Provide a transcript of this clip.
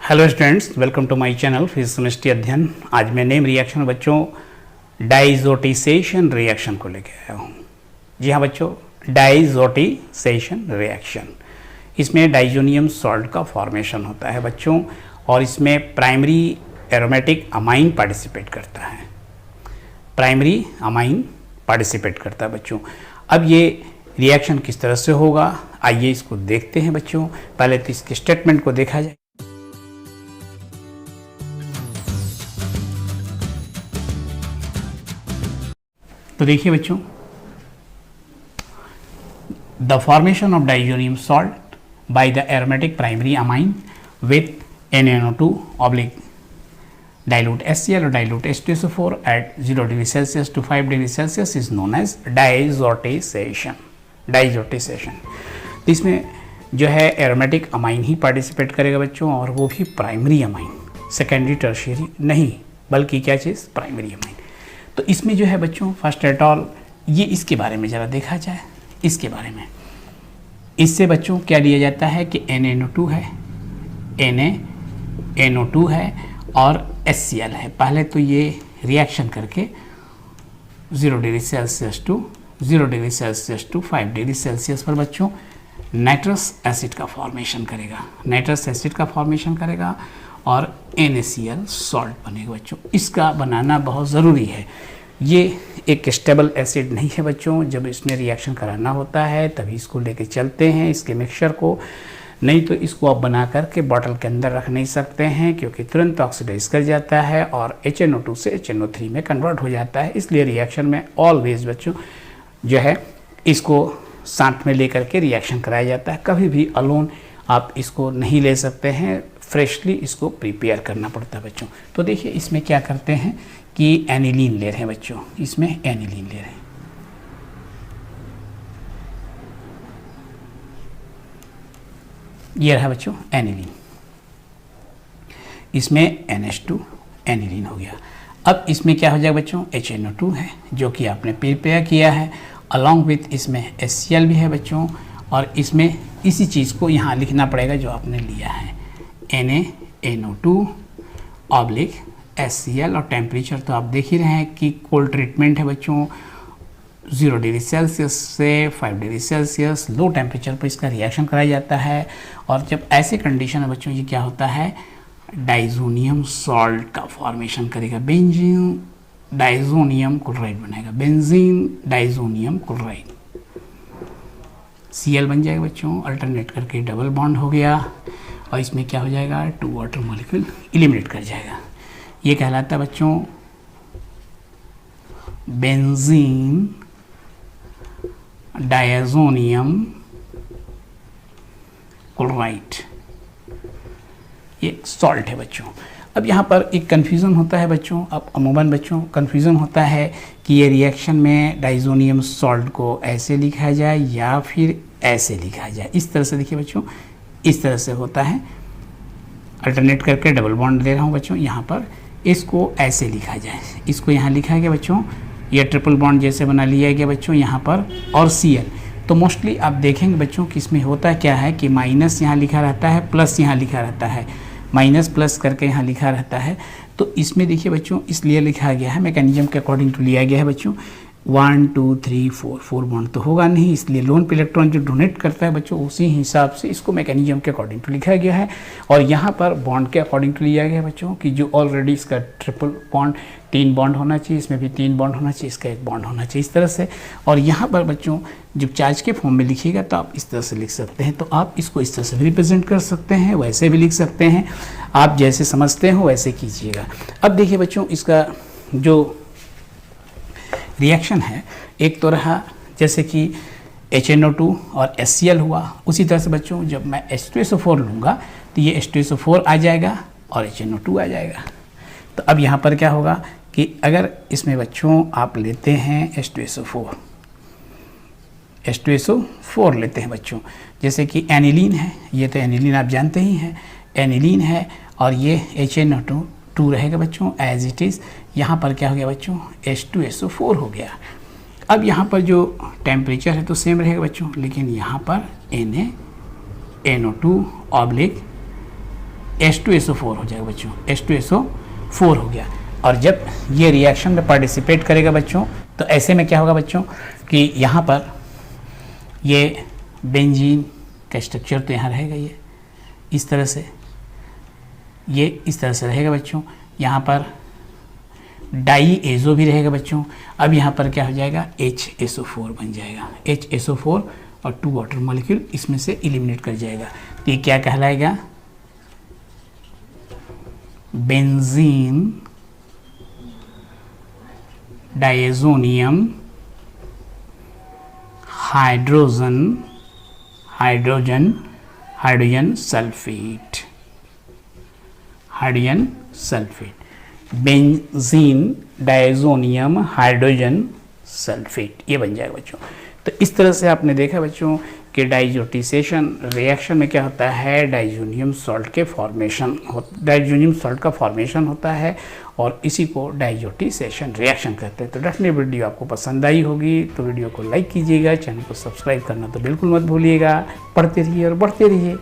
Hello students, welcome to my channel physics chemistry अध्ययन। आज मैं नेम रिएक्शन बच्चों डाइजोटिसेशन रिएक्शन को लेकर आया हूँ। जी हाँ बच्चों, डाइजोटिसेशन रिएक्शन, इसमें डाइजोनियम सॉल्ट का फॉर्मेशन होता है बच्चों, और इसमें प्राइमरी एरोमेटिक अमाइन पार्टिसिपेट करता है। प्राइमरी अमाइन पार्टिसिपेट करता है बच्चों। अब ये रिएक्शन किस तरह से होगा, आइए इसको देखते हैं बच्चों। पहले तो इसके स्टेटमेंट को देखा जाए। तो देखिए बच्चों, the formation of diazonium salt by the aromatic primary amine with NaNO2 oblique dilute HCl or dilute H2SO4 at 0 degree Celsius to 5 degree Celsius is known as डाइजोटिसेशन। तो इसमें जो है एरोमेटिक अमाइन ही पार्टिसिपेट करेगा बच्चों, और वो भी प्राइमरी अमाइन, सेकेंडरी टर्शियरी नहीं, बल्कि क्या चीज़, प्राइमरी अमाइन। तो इसमें जो है बच्चों फर्स्ट एट ऑल ये इसके बारे में ज़रा देखा जाए। इसके बारे में इससे बच्चों क्या लिया जाता है कि NaNO2 है, NaNO2 है और HCl है। पहले तो ये रिएक्शन करके 0 degree Celsius to 5 degree Celsius पर बच्चों नाइट्रस एसिड का फॉर्मेशन करेगा, और NaCl सॉल्ट बनेगा बच्चों। इसका बनाना बहुत ज़रूरी है। ये एक स्टेबल एसिड नहीं है बच्चों। जब इसमें रिएक्शन कराना होता है तभी इसको लेके चलते हैं, इसके मिक्सचर को, नहीं तो इसको आप बना करके बॉटल के अंदर रख नहीं सकते हैं, क्योंकि तुरंत ऑक्सीडाइज कर जाता है और HNO2 से HNO3 में कन्वर्ट हो जाता है। इसलिए रिएक्शन में ऑलवेज बच्चों जो है इसको साथ में लेकर के रिएक्शन कराया जाता है। कभी भी अलोन आप इसको नहीं ले सकते हैं, फ्रेशली इसको प्रिपेयर करना पड़ता है बच्चों। तो देखिए इसमें क्या करते हैं कि एनिलीन ले रहे हैं बच्चों, इसमें एनिलीन ले रहे हैं। ये रहा बच्चों एनिलीन, इसमें NH2 एनिलीन हो गया। अब इसमें क्या हो जाएगा बच्चों, HNO2 है जो कि आपने प्रिपेयर किया है, अलॉन्ग विथ इसमें HCl भी है बच्चों, और इसमें इसी चीज़ को यहाँ लिखना पड़ेगा जो आपने लिया है, NaNO2 ऑब्लिक HCl। और टेम्परेचर तो आप देख ही रहे हैं कि कोल्ड ट्रीटमेंट है बच्चों, 0 डिग्री सेल्सियस से 5 डिग्री सेल्सियस लो टेम्परेचर पर इसका रिएक्शन कराया जाता है। और जब ऐसे कंडीशन है बच्चों, ये क्या होता है, डाइजोनियम सॉल्ट का फॉर्मेशन करेगा, बेंजीन डाइजोनियम क्लोराइड बनेगा, बेंजीन डाइजोनियम क्लोराइड, Cl बन जाएगा बच्चों, अल्टरनेट करके डबल बॉन्ड हो गया, और इसमें क्या हो जाएगा, 2 वाटर मॉलिक्यूल एलिमिनेट कर जाएगा। ये कहलाता है बच्चों बेंजीन डायज़ोनियम क्लोराइड, ये सॉल्ट है बच्चों। अब यहाँ पर एक कन्फ्यूज़न होता है बच्चों, अब अमूमन बच्चों कन्फ्यूज़न होता है कि ये रिएक्शन में डाइजोनियम सॉल्ट को ऐसे लिखा जाए या फिर ऐसे लिखा जाए। इस तरह से देखिए बच्चों, इस तरह से होता है, अल्टरनेट करके डबल बॉन्ड ले रहा हूँ बच्चों। यहाँ पर इसको ऐसे लिखा जाए, इसको यहाँ लिखा गया बच्चों, ये ट्रिपल बॉन्ड जैसे बना लिया गया बच्चों यहाँ पर, और Cl। तो मोस्टली आप देखेंगे बच्चों कि इसमें होता क्या है कि माइनस यहाँ लिखा रहता है, प्लस यहाँ लिखा रहता है, माइनस प्लस करके यहाँ लिखा रहता है। तो इसमें देखिए बच्चों इसलिए लिखा गया है, मैकेनिज्म के अकॉर्डिंग टू लिया गया है बच्चों। 1 2 3 4 बॉन्ड तो होगा नहीं, इसलिए लोन पे इलेक्ट्रॉन जो डोनेट करता है बच्चों उसी हिसाब से इसको मैकेनिज्म के अकॉर्डिंग टू लिखा गया है। और यहाँ पर बॉन्ड के अकॉर्डिंग टू लिया गया है बच्चों कि जो ऑलरेडी इसका ट्रिपल बॉन्ड 3 बॉन्ड होना चाहिए, इसमें भी 3 बॉन्ड होना चाहिए, इसका 1 बॉन्ड होना चाहिए, इस तरह से। और यहाँ पर बच्चों जब चार्ज के फॉर्म में लिखिएगा तो आप इस तरह से लिख सकते हैं। तो आप इसको इस तरह से भी रिप्रेजेंट कर सकते हैं, वैसे भी लिख सकते हैं, आप जैसे समझते हो वैसे कीजिएगा। अब देखिए बच्चों इसका जो रिएक्शन है, एक तो रहा जैसे कि HNO2 और HCl हुआ, उसी तरह से बच्चों जब मैं H2SO4 लूँगा तो ये H2SO4 आ जाएगा और HNO2 आ जाएगा। तो अब यहाँ पर क्या होगा कि अगर इसमें बच्चों आप लेते हैं H2SO4 लेते हैं बच्चों, जैसे कि एनिलीन है, ये तो एनिलीन आप जानते ही हैं, एनिलीन है, और ये HNO2 रहेगा बच्चों एज इट इज़। यहाँ पर क्या हो गया बच्चों, H2SO4 हो गया। अब यहाँ पर जो टेम्परेचर है तो सेम रहेगा बच्चों, लेकिन यहाँ पर NaNO2 ऑब्लिक H2SO4 हो जाएगा बच्चों, H2SO4 हो गया। और जब ये रिएक्शन में पार्टिसिपेट करेगा बच्चों तो ऐसे में क्या होगा बच्चों कि यहाँ पर ये बेंजीन का स्ट्रक्चर तो यहाँ रहेगा, ये इस तरह से, ये इस तरह से रहेगा बच्चों। यहाँ पर डाईएजो भी रहेगा बच्चों। अब यहाँ पर क्या हो जाएगा, HSO4 बन जाएगा, HSO4 और 2 वाटर मॉलिक्यूल इसमें से एलिमिनेट कर जाएगा। तो ये क्या कहलाएगा, benzene diazonium hydrogen sulphate, benzene diazonium hydrogen sulphate, ये बन जाएगा बच्चों। तो इस तरह से आपने देखा बच्चों कि डाइजोटिसेशन रिएक्शन में क्या होता है, डाइजोनियम सॉल्ट का फॉर्मेशन होता है और इसी को डाइजोटिसेशन रिएक्शन कहते हैं। तो डेफिनेटली वीडियो आपको पसंद आई होगी तो वीडियो को लाइक कीजिएगा, चैनल को सब्सक्राइब करना तो बिल्कुल मत भूलिएगा। पढ़ते रहिए और बढ़ते रहिए।